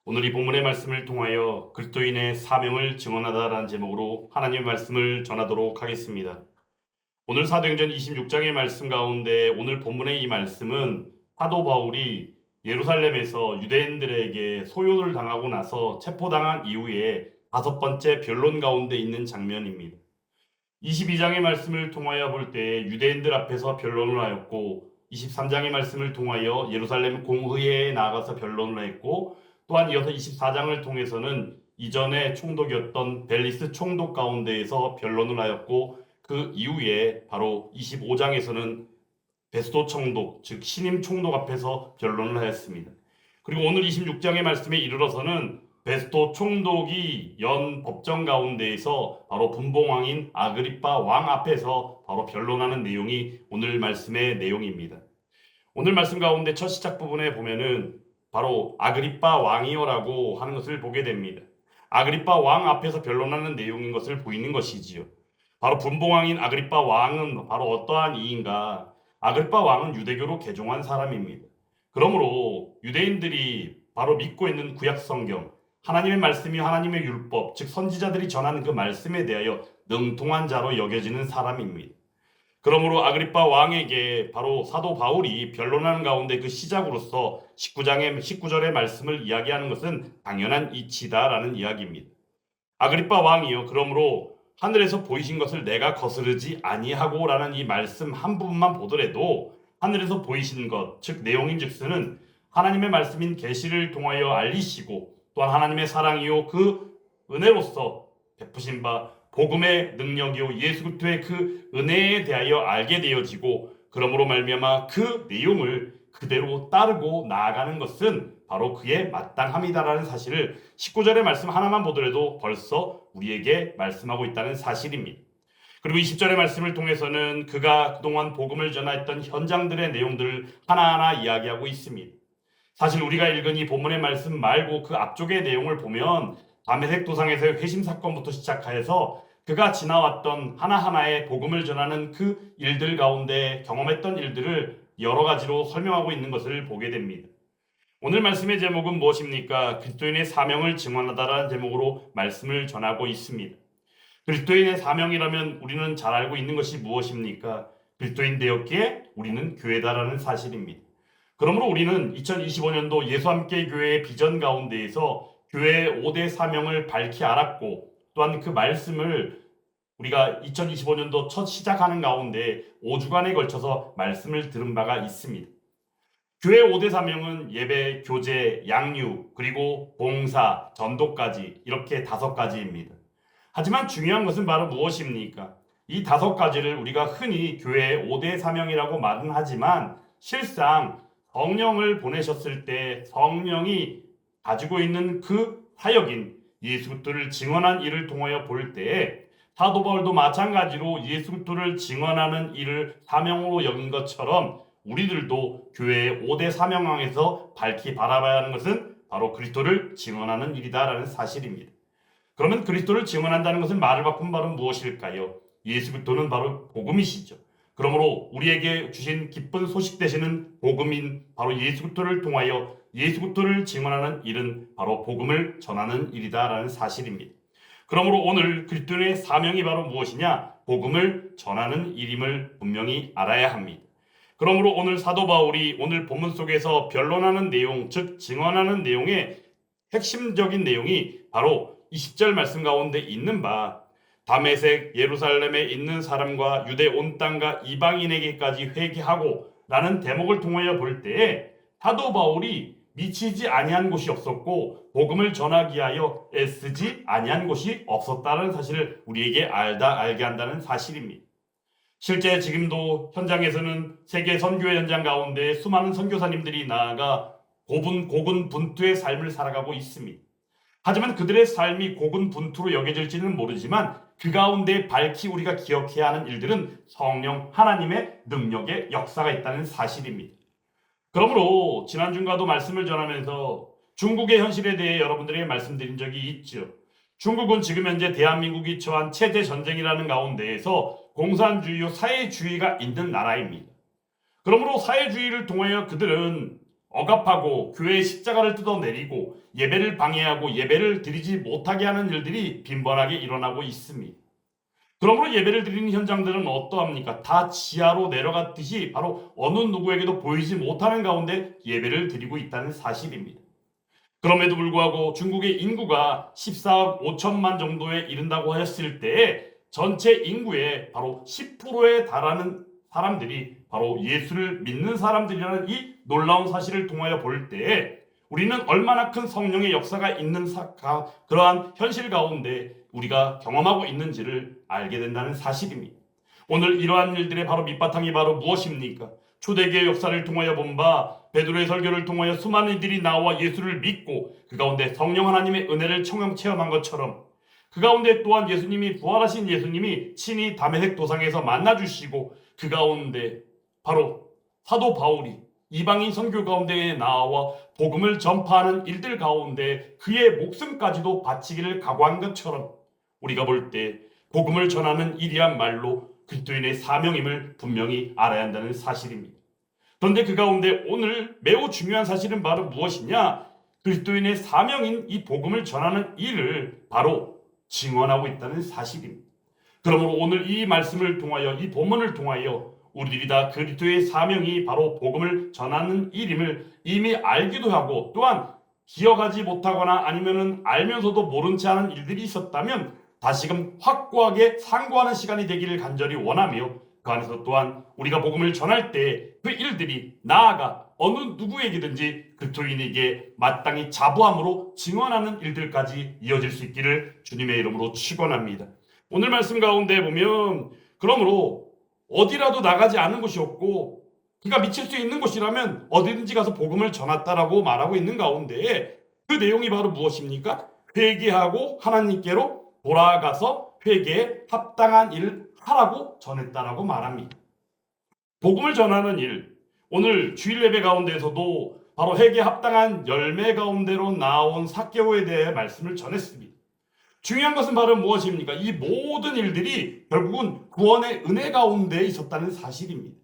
오늘 이 본문의 말씀을 통하여 그리스도인의 사명을 증언하다라는 제목으로 하나님의 말씀을 전하도록 하겠습니다. 오늘 사도행전 26장의 말씀 가운데 오늘 본문의 이 말씀은 사도 바울이 예루살렘에서 유대인들에게 소요를 당하고 나서 체포당한 이후에 다섯 번째 변론 가운데 있는 장면입니다. 22장의 말씀을 통하여 볼 때 유대인들 앞에서 변론을 하였고 23장의 말씀을 통하여 예루살렘 공의회에 나가서 변론을 했고 또한 이어서 24장을 통해서는 이전에 총독이었던 벨리스 총독 가운데에서 변론을 하였고 그 이후에 바로 25장에서는 베스도 총독 즉 신임 총독 앞에서 변론을 하였습니다. 그리고 오늘 26장의 말씀에 이르러서는 베스도 총독이 연 법정 가운데에서 바로 분봉왕인 아그리빠 왕 앞에서 바로 변론하는 내용이 오늘 말씀의 내용입니다. 오늘 말씀 가운데 첫 시작 부분에 보면은 바로 아그리빠 왕이여라고 하는 것을 보게 됩니다. 아그리빠 왕 앞에서 변론하는 내용인 것을 보이는 것이지요. 바로 분봉왕인 아그리빠 왕은 바로 어떠한 이인가? 아그리빠 왕은 유대교로 개종한 사람입니다. 그러므로 유대인들이 바로 믿고 있는 구약 성경, 하나님의 말씀이 하나님의 율법, 즉 선지자들이 전하는 그 말씀에 대하여 능통한 자로 여겨지는 사람입니다. 그러므로 아그리빠 왕에게 바로 사도 바울이 변론하는 가운데 그 시작으로서 19절의 말씀을 이야기하는 것은 당연한 이치다라는 이야기입니다. 아그리빠 왕이요, 그러므로 하늘에서 보이신 것을 내가 거스르지 아니하고라는 이 말씀 한 부분만 보더라도 하늘에서 보이신 것, 즉 내용인즉슨은 하나님의 말씀인 계시를 통하여 알리시고 또한 하나님의 사랑이요 그 은혜로서 베푸신 바 복음의 능력이요 예수 그리스도의 그 은혜에 대하여 알게 되어지고 그러므로 말미암아 그 내용을 그대로 따르고 나아가는 것은 바로 그의 마땅함이다라는 사실을 19절의 말씀 하나만 보더라도 벌써 우리에게 말씀하고 있다는 사실입니다. 그리고 20절의 말씀을 통해서는 그가 그동안 복음을 전했던 현장들의 내용들을 하나하나 이야기하고 있습니다. 사실 우리가 읽은 이 본문의 말씀 말고 그 앞쪽의 내용을 보면 다메섹 도상에서의 회심 사건부터 시작하여서 그가 지나왔던 하나하나의 복음을 전하는 그 일들 가운데 경험했던 일들을 여러 가지로 설명하고 있는 것을 보게 됩니다. 오늘 말씀의 제목은 무엇입니까? 그리스도인의 사명을 증언하다라는 제목으로 말씀을 전하고 있습니다. 그리스도인의 사명이라면 우리는 잘 알고 있는 것이 무엇입니까? 그리스도인 되었기에 우리는 교회다라는 사실입니다. 그러므로 우리는 2025년도 예수 함께 교회의 비전 가운데에서 교회의 5대 사명을 밝히 알았고 또한 그 말씀을 우리가 2025년도 첫 시작하는 가운데 5주간에 걸쳐서 말씀을 들은 바가 있습니다. 교회 5대 사명은 예배, 교제, 양육, 그리고 봉사, 전도까지 이렇게 5가지입니다. 하지만 중요한 것은 바로 무엇입니까? 이 5가지를 우리가 흔히 교회의 5대 사명이라고 말은 하지만 실상 성령을 보내셨을 때 성령이 가지고 있는 그 사역인 예수 그리스도를 증언한 일을 통하여 볼 때에 사도 바울도 마찬가지로 예수 그리스도를 증언하는 일을 사명으로 여긴 것처럼 우리들도 교회의 5대 사명항에서 밝히 바라봐야 하는 것은 바로 그리스도를 증언하는 일이다라는 사실입니다. 그러면 그리스도를 증언한다는 것은 말을 바꾼 바로 무엇일까요? 예수 그리스도는 바로 복음이시죠. 그러므로 우리에게 주신 기쁜 소식 되시는 복음인 바로 예수 그리스도를 통하여 예수 그리스도를 증언하는 일은 바로 복음을 전하는 일이다라는 사실입니다. 그러므로 오늘 그리스도인의 사명이 바로 무엇이냐? 복음을 전하는 일임을 분명히 알아야 합니다. 그러므로 오늘 사도 바울이 오늘 본문 속에서 변론하는 내용, 즉 증언하는 내용의 핵심적인 내용이 바로 20절 말씀 가운데 있는 바 다메섹 예루살렘에 있는 사람과 유대 온 땅과 이방인에게까지 회개하고 라는 대목을 통하여 볼 때에 사도 바울이 미치지 아니한 곳이 없었고 복음을 전하기 위하여 애쓰지 아니한 곳이 없었다는 사실을 우리에게 알게 한다는 사실입니다. 실제 지금도 현장에서는 세계 선교의 현장 가운데 수많은 선교사님들이 나아가 고군분투의 삶을 살아가고 있습니다. 하지만 그들의 삶이 고군분투로 여겨질지는 모르지만 그 가운데 밝히 우리가 기억해야 하는 일들은 성령 하나님의 능력의 역사가 있다는 사실입니다. 그러므로 지난주가도 말씀을 전하면서 중국의 현실에 대해 여러분들에게 말씀드린 적이 있죠. 중국은 지금 현재 대한민국이 처한 체제 전쟁이라는 가운데에서 공산주의와 사회주의가 있는 나라입니다. 그러므로 사회주의를 통하여 그들은 억압하고 교회의 십자가를 뜯어내리고 예배를 방해하고 예배를 드리지 못하게 하는 일들이 빈번하게 일어나고 있습니다. 그러므로 예배를 드리는 현장들은 어떠합니까? 다 지하로 내려갔듯이 바로 어느 누구에게도 보이지 못하는 가운데 예배를 드리고 있다는 사실입니다. 그럼에도 불구하고 중국의 인구가 14억 5천만 정도에 이른다고 하였을 때에 전체 인구의 바로 10%에 달하는 사람들이 바로 예수를 믿는 사람들이라는 이 놀라운 사실을 통하여 볼 때에 우리는 얼마나 큰 성령의 역사가 있는 그러한 현실 가운데 우리가 경험하고 있는지를 알게 된다는 사실입니다. 오늘 이러한 일들의 바로 밑바탕이 바로 무엇입니까? 초대교회 역사를 통하여 본 바 베드로의 설교를 통하여 수많은 이들이 나와 예수를 믿고 그 가운데 성령 하나님의 은혜를 체험한 것처럼 그 가운데 또한 예수님이 부활하신 예수님이 친히 다메섹 도상에서 만나주시고 그 가운데 바로 사도 바울이 이방인 선교 가운데에 나와 복음을 전파하는 일들 가운데 그의 목숨까지도 바치기를 각오한 것처럼 우리가 볼 때 복음을 전하는 일이야말로 그리스도인의 사명임을 분명히 알아야 한다는 사실입니다. 그런데 그 가운데 오늘 매우 중요한 사실은 바로 무엇이냐? 그리스도인의 사명인 이 복음을 전하는 일을 바로 증언하고 있다는 사실입니다. 그러므로 오늘 이 말씀을 통하여 이 본문을 통하여 우리들이 다 그리스도의 사명이 바로 복음을 전하는 일임을 이미 알기도 하고 또한 기억하지 못하거나 아니면은 알면서도 모른 채 하는 일들이 있었다면 다시금 확고하게 상고하는 시간이 되기를 간절히 원하며 그 안에서 또한 우리가 복음을 전할 때 그 일들이 나아가 어느 누구에게든지 그리스도인에게 마땅히 자부함으로 증언하는 일들까지 이어질 수 있기를 주님의 이름으로 축원합니다. 오늘 말씀 가운데 보면 그러므로 어디라도 나가지 않은 곳이 없고 그가 미칠 수 있는 곳이라면 어디든지 가서 복음을 전했다라고 말하고 있는 가운데 그 내용이 바로 무엇입니까? 회개하고 하나님께로 돌아가서 회개에 합당한 일을 하라고 전했다라고 말합니다. 복음을 전하는 일, 오늘 주일 예배 가운데에서도 바로 회개에 합당한 열매 가운데로 나온 삭개오에 대해 말씀을 전했습니다. 중요한 것은 바로 무엇입니까? 이 모든 일들이 결국은 구원의 은혜 가운데 있었다는 사실입니다.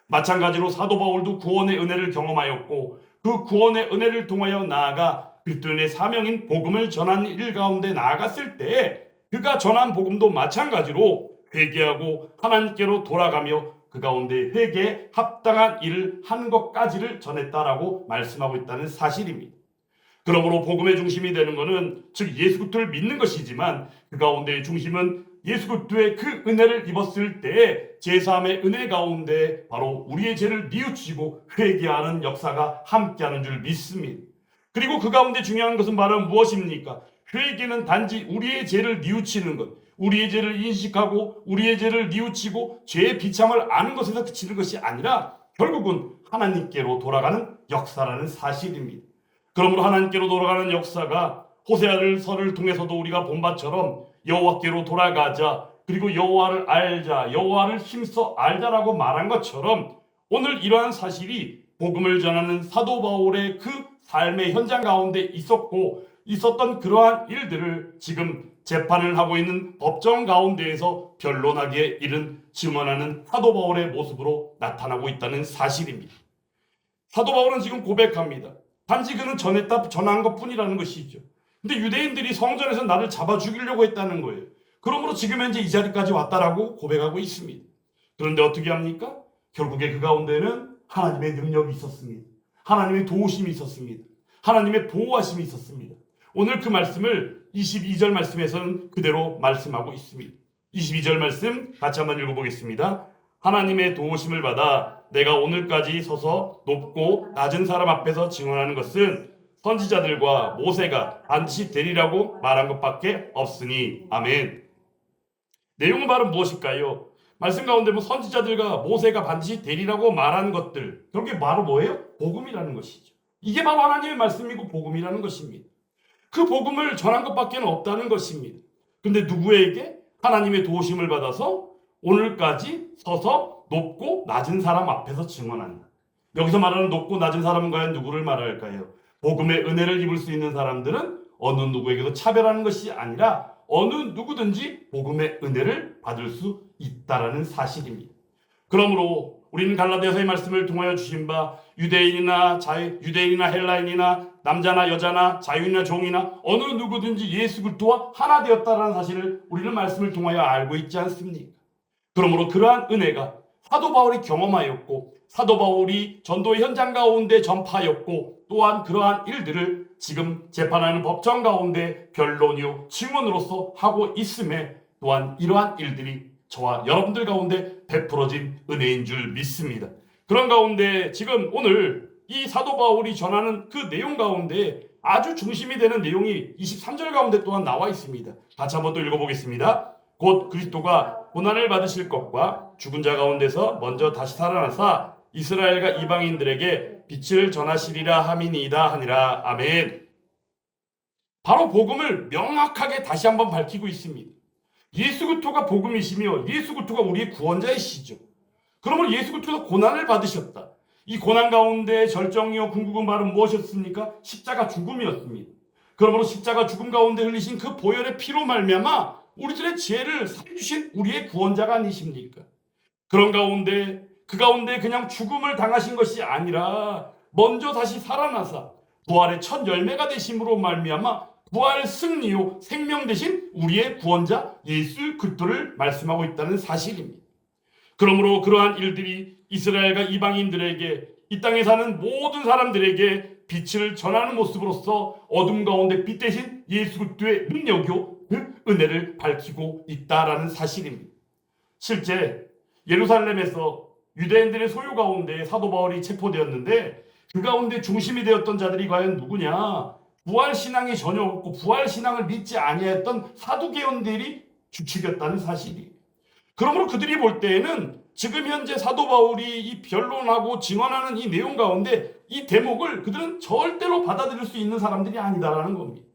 마찬가지로 사도 바울도 구원의 은혜를 경험하였고 그 구원의 은혜를 통하여 나아가 그리스도인의 사명인 복음을 전하는 일 가운데 나아갔을 때 그가 전한 복음도 마찬가지로 회개하고 하나님께로 돌아가며 그 가운데 회개에 합당한 일을 한 것까지를 전했다라고 말씀하고 있다는 사실입니다. 그러므로 복음의 중심이 되는 것은 즉 예수 그리스도를 믿는 것이지만 그 가운데의 중심은 예수 그리스도의 그 은혜를 입었을 때 제3의 은혜 가운데 바로 우리의 죄를 뉘우치고 회개하는 역사가 함께하는 줄 믿습니다. 그리고 그 가운데 중요한 것은 바로 무엇입니까? 회개는 단지 우리의 죄를 뉘우치는 것, 우리의 죄를 인식하고 우리의 죄를 뉘우치고 죄의 비참을 아는 것에서 그치는 것이 아니라 결국은 하나님께로 돌아가는 역사라는 사실입니다. 그러므로 하나님께로 돌아가는 역사가 호세아서를 통해서도 우리가 본 바처럼 여호와께로 돌아가자, 그리고 여호와를 알자, 여호와를 힘써 알자라고 말한 것처럼 오늘 이러한 사실이 복음을 전하는 사도 바울의 그 삶의 현장 가운데 있었던 그러한 일들을 지금 재판을 하고 있는 법정 가운데에서 변론하기에 이른 증언하는 사도 바울의 모습으로 나타나고 있다는 사실입니다. 사도 바울은 지금 고백합니다. 단지 그는 전한 것뿐이라는 것이죠. 근데 유대인들이 성전에서 나를 잡아 죽이려고 했다는 거예요. 그러므로 지금 현재 이 자리까지 왔다라고 고백하고 있습니다. 그런데 어떻게 합니까? 결국에 그 가운데는 하나님의 능력이 있었습니다. 하나님의 도우심이 있었습니다. 하나님의 보호하심이 있었습니다. 오늘 그 말씀을 22절 말씀에서는 그대로 말씀하고 있습니다. 22절 말씀 같이 한번 읽어보겠습니다. 하나님의 도우심을 받아 내가 오늘까지 서서 높고 낮은 사람 앞에서 증언하는 것은 선지자들과 모세가 반드시 되리라고 말한 것밖에 없으니 아멘. 내용은 바로 무엇일까요? 말씀 가운데 선지자들과 모세가 반드시 되리라고 말한 것들, 그게 바로 뭐예요? 복음이라는 것이죠. 이게 바로 하나님의 말씀이고 복음이라는 것입니다. 그 복음을 전한 것밖에 없다는 것입니다. 근데 누구에게? 하나님의 도우심을 받아서 오늘까지 서서 높고 낮은 사람 앞에서 증언한다. 여기서 말하는 높고 낮은 사람은 과연 누구를 말할까요? 복음의 은혜를 입을 수 있는 사람들은 어느 누구에게도 차별하는 것이 아니라 어느 누구든지 복음의 은혜를 받을 수 있다라는 사실입니다. 그러므로 우리는 갈라디아서의 말씀을 통하여 주신 바 유대인이나 헬라인이나 남자나 여자나 자유인이나 종이나 어느 누구든지 예수 그리스도와 하나 되었다라는 사실을 우리는 말씀을 통하여 알고 있지 않습니까? 그러므로 그러한 은혜가 사도 바울이 경험하였고 사도 바울이 전도의 현장 가운데 전파하였고 또한 그러한 일들을 지금 재판하는 법정 가운데 변론이요 증언으로서 하고 있음에 또한 이러한 일들이 저와 여러분들 가운데 베풀어진 은혜인 줄 믿습니다. 그런 가운데 지금 오늘 이 사도 바울이 전하는 그 내용 가운데 아주 중심이 되는 내용이 23절 가운데 또한 나와 있습니다. 같이 한번 또 읽어보겠습니다. 곧 그리스도가 고난을 받으실 것과 죽은 자 가운데서 먼저 다시 살아나사 이스라엘과 이방인들에게 빛을 전하시리라 함이니이다 하니라. 아멘. 바로 복음을 명확하게 다시 한번 밝히고 있습니다. 예수 그리스도가 복음이시며 예수 그리스도가 우리의 구원자이시죠. 그러면 예수 그리스도가 고난을 받으셨다. 이 고난 가운데 절정이요 궁극은 바로 무엇이었습니까? 십자가 죽음이었습니다. 그러므로 십자가 죽음 가운데 흘리신 그 보혈의 피로 말미암아 우리들의 죄를 사해주신 우리의 구원자가 아니십니까? 그런 가운데 그 가운데 그냥 죽음을 당하신 것이 아니라 먼저 다시 살아나사 부활의 첫 열매가 되심으로 말미암아 부활 승리요 생명 되신 우리의 구원자 예수 그리스도를 말씀하고 있다는 사실입니다. 그러므로 그러한 일들이 이스라엘과 이방인들에게 이 땅에 사는 모든 사람들에게 빛을 전하는 모습으로서 어둠 가운데 빛 대신 예수 그리스도의 능력이요 그 은혜를 밝히고 있다라는 사실입니다. 실제 예루살렘에서 유대인들의 소유 가운데 사도 바울이 체포되었는데 그 가운데 중심이 되었던 자들이 과연 누구냐? 부활신앙이 전혀 없고 부활신앙을 믿지 아니했던 사두개인들이 주축이었다는 사실이. 그러므로 그들이 볼 때에는 지금 현재 사도 바울이 이 변론하고 증언하는 이 내용 가운데 이 대목을 그들은 절대로 받아들일 수 있는 사람들이 아니다라는 겁니다.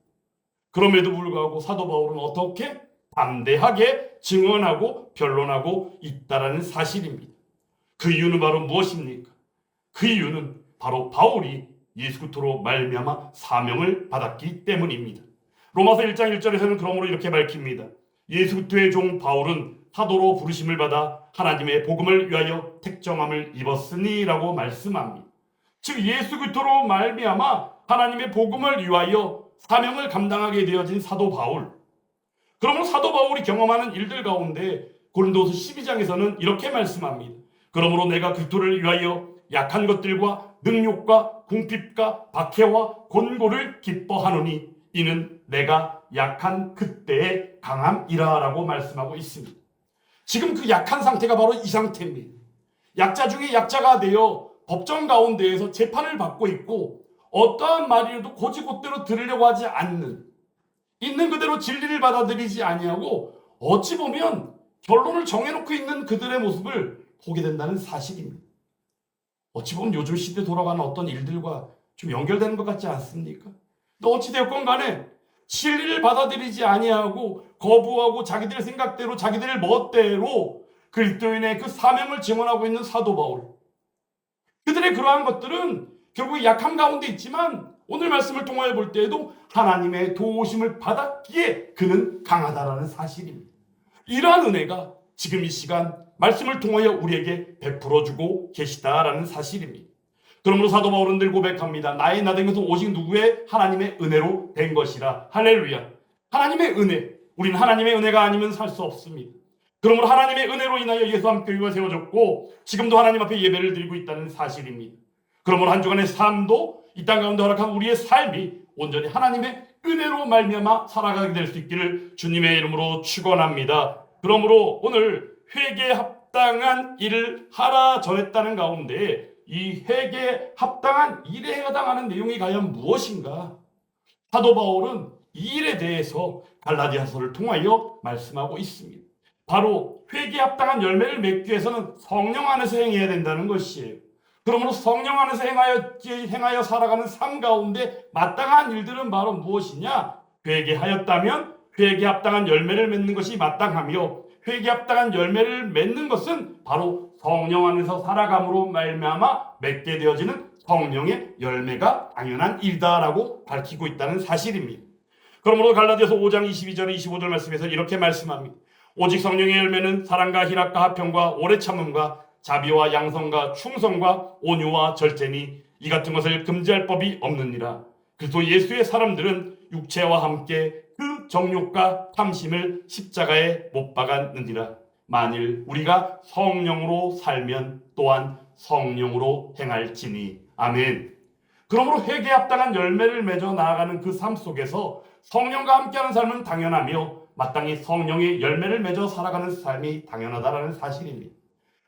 그럼에도 불구하고 사도 바울은 어떻게 담대하게 증언하고 변론하고 있다라는 사실입니다. 그 이유는 바로 무엇입니까? 그 이유는 바로 바울이 예수 그리스도로 말미암아 사명을 받았기 때문입니다. 로마서 1장 1절에서는 그러므로 이렇게 밝힙니다. 예수 그리스도의 종 바울은 사도로 부르심을 받아 하나님의 복음을 위하여 택정함을 입었으니라고 말씀합니다. 즉 예수 그리스도로 말미암아 하나님의 복음을 위하여 사명을 감당하게 되어진 사도 바울. 그러므로 사도 바울이 경험하는 일들 가운데 고린도서 12장에서는 이렇게 말씀합니다. 그러므로 내가 그리스도를 위하여 약한 것들과 능욕과 궁핍과 박해와 곤고를 기뻐하노니 이는 내가 약한 그때의 강함이라 라고 말씀하고 있습니다. 지금 그 약한 상태가 바로 이 상태입니다. 약자 중에 약자가 되어 법정 가운데에서 재판을 받고 있고 어떠한 말이라도 곧이곧대로 들으려고 하지 않는 있는 그대로 진리를 받아들이지 아니하고 어찌 보면 결론을 정해놓고 있는 그들의 모습을 보게 된다는 사실입니다. 어찌 보면 요즘 시대에 돌아가는 어떤 일들과 좀 연결되는 것 같지 않습니까? 또 어찌되었건 간에 진리를 받아들이지 아니하고 거부하고 자기들의 생각대로 자기들의 멋대로 그리스도인의 그 사명을 증언하고 있는 사도 바울. 그들의 그러한 것들은 결국 약함 가운데 있지만 오늘 말씀을 통하여 볼 때에도 하나님의 도우심을 받았기에 그는 강하다라는 사실입니다. 이러한 은혜가 지금 이 시간 말씀을 통하여 우리에게 베풀어주고 계시다라는 사실입니다. 그러므로 사도 바울은 늘 고백합니다. 나의 나 된 것은 오직 누구의? 하나님의 은혜로 된 것이라. 할렐루야. 하나님의 은혜. 우리는 하나님의 은혜가 아니면 살 수 없습니다. 그러므로 하나님의 은혜로 인하여 예수함 교회가 세워졌고 지금도 하나님 앞에 예배를 드리고 있다는 사실입니다. 그러므로 한 주간의 삶도 이 땅 가운데 허락한 우리의 삶이 온전히 하나님의 은혜로 말미암아 살아가게 될 수 있기를 주님의 이름으로 축원합니다. 그러므로 오늘 회개에 합당한 일을 하라 전했다는 가운데 이 회개에 합당한 일에 해당하는 내용이 과연 무엇인가? 사도 바울은 이 일에 대해서 갈라디아서를 통하여 말씀하고 있습니다. 바로 회개에 합당한 열매를 맺기 위해서는 성령 안에서 행해야 된다는 것이에요. 그러므로 성령 안에서 행하여 살아가는 삶 가운데 마땅한 일들은 바로 무엇이냐? 회개하였다면 회개에 합당한 열매를 맺는 것이 마땅하며 회개에 합당한 열매를 맺는 것은 바로 성령 안에서 살아감으로 말미암아 맺게 되어지는 성령의 열매가 당연한 일이다라고 밝히고 있다는 사실입니다. 그러므로 갈라디아서 5장 22절 25절 말씀에서 이렇게 말씀합니다. 오직 성령의 열매는 사랑과 희락과 화평과 오래 참음과 자비와 양성과 충성과 온유와 절제니 이 같은 것을 금지할 법이 없느니라. 그리스도 예수의 사람들은 육체와 함께 그 정욕과 탐심을 십자가에 못 박았느니라. 만일 우리가 성령으로 살면 또한 성령으로 행할지니. 아멘. 그러므로 회개에 합당한 열매를 맺어 나아가는 그 삶 속에서 성령과 함께하는 삶은 당연하며 마땅히 성령의 열매를 맺어 살아가는 삶이 당연하다는 사실입니다.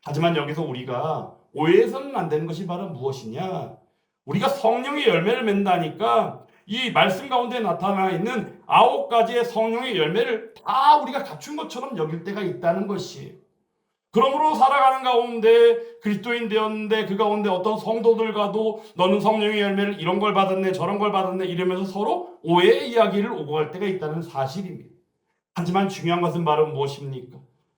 하지만 여기서 우리가 오해해서는 안 되는 것이 바로 무엇이냐? 우리가 성령의 열매를 맺는다니까 이 말씀 가운데 나타나 있는 9가지의 성령의 열매를 다 우리가 갖춘 것처럼 여길 때가 있다는 것이에요. 그러므로 살아가는 가운데 그리스도인 되었는데 그 가운데 어떤 성도들과도 너는 성령의 열매를 이런 걸 받았네 저런 걸 받았네 이러면서 서로 오해의 이야기를 오고 갈 때가 있다는 사실입니다. 하지만 중요한 것은 바로 무엇입니까?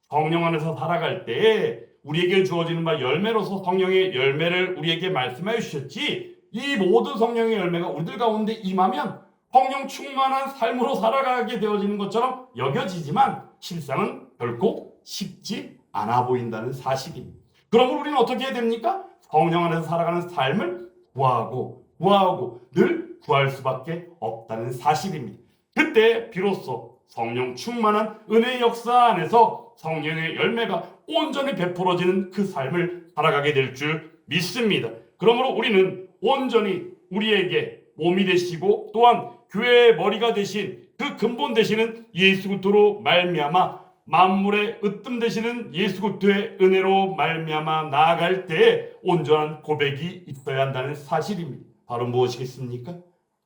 성령 안에서 살아갈 때 우리에게 주어지는 바 열매로서 성령의 열매를 우리에게 말씀하여 주셨지, 이 모든 성령의 열매가 우리들 가운데 임하면 성령 충만한 삶으로 살아가게 되어지는 것처럼 여겨지지만 실상은 결코 쉽지 않아 보인다는 사실입니다. 그러므로 우리는 어떻게 해야 됩니까? 성령 안에서 살아가는 삶을 구하고 늘 구할 수밖에 없다는 사실입니다. 그때 비로소 성령 충만한 은혜의 역사 안에서 성령의 열매가 온전히 베풀어지는 그 삶을 살아가게 될 줄 믿습니다. 그러므로 우리는 온전히 우리에게 몸이 되시고 또한 교회의 머리가 되신 그 근본 되시는 예수 그리스도로 말미암아 만물의 으뜸 되시는 예수 그리스도의 은혜로 말미암아 나아갈 때 온전한 고백이 있어야 한다는 사실입니다. 바로 무엇이겠습니까?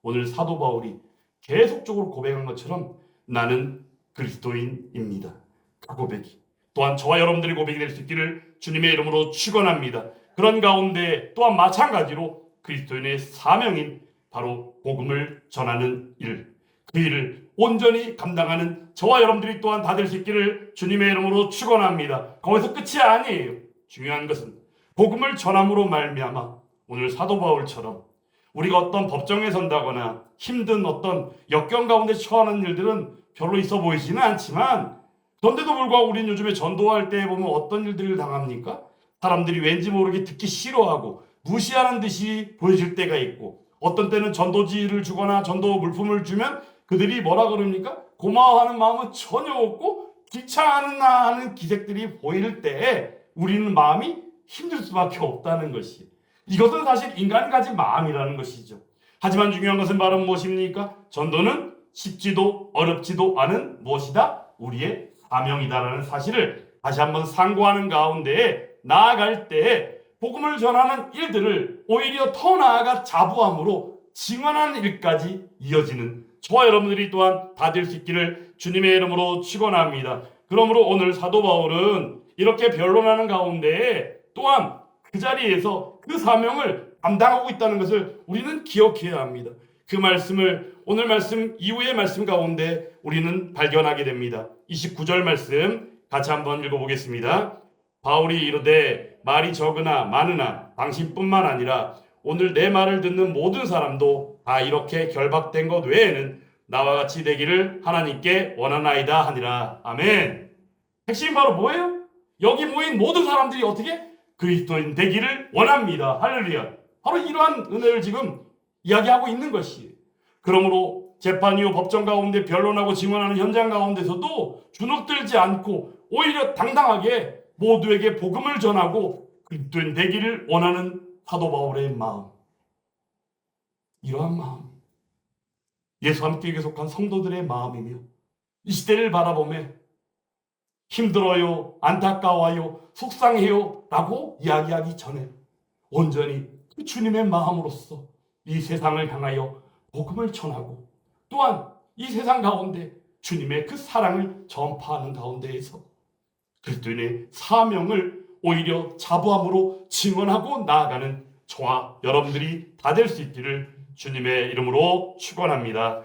오늘 사도 바울이 계속적으로 고백한 것처럼 나는 그리스도인입니다. 그 고백이 또한 저와 여러분들의 고백이 될 수 있기를 주님의 이름으로 축원합니다. 그런 가운데 또한 마찬가지로 그리스도인의 사명인 바로 복음을 전하는 일, 그 일을 온전히 감당하는 저와 여러분들이 또한 다 될 수 있기를 주님의 이름으로 축원합니다. 거기서 끝이 아니에요. 중요한 것은 복음을 전함으로 말미암아 오늘 사도 바울처럼 우리가 어떤 법정에 선다거나 힘든 어떤 역경 가운데 처하는 일들은 별로 있어 보이지는 않지만, 그런데도 불구하고 우리는 요즘에 전도할 때 보면 어떤 일들을 당합니까? 사람들이 왠지 모르게 듣기 싫어하고 무시하는 듯이 보여질 때가 있고, 어떤 때는 전도지를 주거나 전도 물품을 주면 그들이 뭐라 그럽니까? 고마워하는 마음은 전혀 없고 귀찮아하는 기색들이 보일 때 우리는 마음이 힘들 수밖에 없다는 것이, 이것은 사실 인간이 가진 마음이라는 것이죠. 하지만 중요한 것은 바로 무엇입니까? 전도는 쉽지도 어렵지도 않은 무엇이다? 우리의 사명이다라는 사실을 다시 한번 상고하는 가운데 나아갈 때 복음을 전하는 일들을 오히려 더 나아가 자부함으로 증언하는 일까지 이어지는 저와 여러분들이 또한 다 될 수 있기를 주님의 이름으로 축원합니다. 그러므로 오늘 사도 바울은 이렇게 변론하는 가운데 또한 그 자리에서 그 사명을 감당하고 있다는 것을 우리는 기억해야 합니다. 그 말씀을 오늘 말씀 이후의 말씀 가운데 우리는 발견하게 됩니다. 29절 말씀 같이 한번 읽어보겠습니다. 바울이 이르되 말이 적으나 많으나 당신뿐만 아니라 오늘 내 말을 듣는 모든 사람도 다 이렇게 결박된 것 외에는 나와 같이 되기를 하나님께 원하나이다 하니라. 아멘. 핵심이 바로 뭐예요? 여기 모인 모든 사람들이 어떻게? 그리스도인 되기를 원합니다. 할렐루야. 바로 이러한 은혜를 지금 이야기하고 있는 것이에요. 그러므로 재판 이후 법정 가운데 변론하고 증언하는 현장 가운데서도 주눅들지 않고 오히려 당당하게 모두에게 복음을 전하고 그리스도인 되기를 원하는 사도 바울의 마음, 이러한 마음, 예수 함께 속한 성도들의 마음이며 이 시대를 바라보며 힘들어요, 안타까워요, 속상해요 라고 이야기하기 전에 온전히 주님의 마음으로서 이 세상을 향하여 복음을 전하고 또한 이 세상 가운데 주님의 그 사랑을 전파하는 가운데에서 그리스도인의 사명을 오히려 자부함으로 증언하고 나아가는 저와 여러분들이 다 될 수 있기를 주님의 이름으로 축원합니다.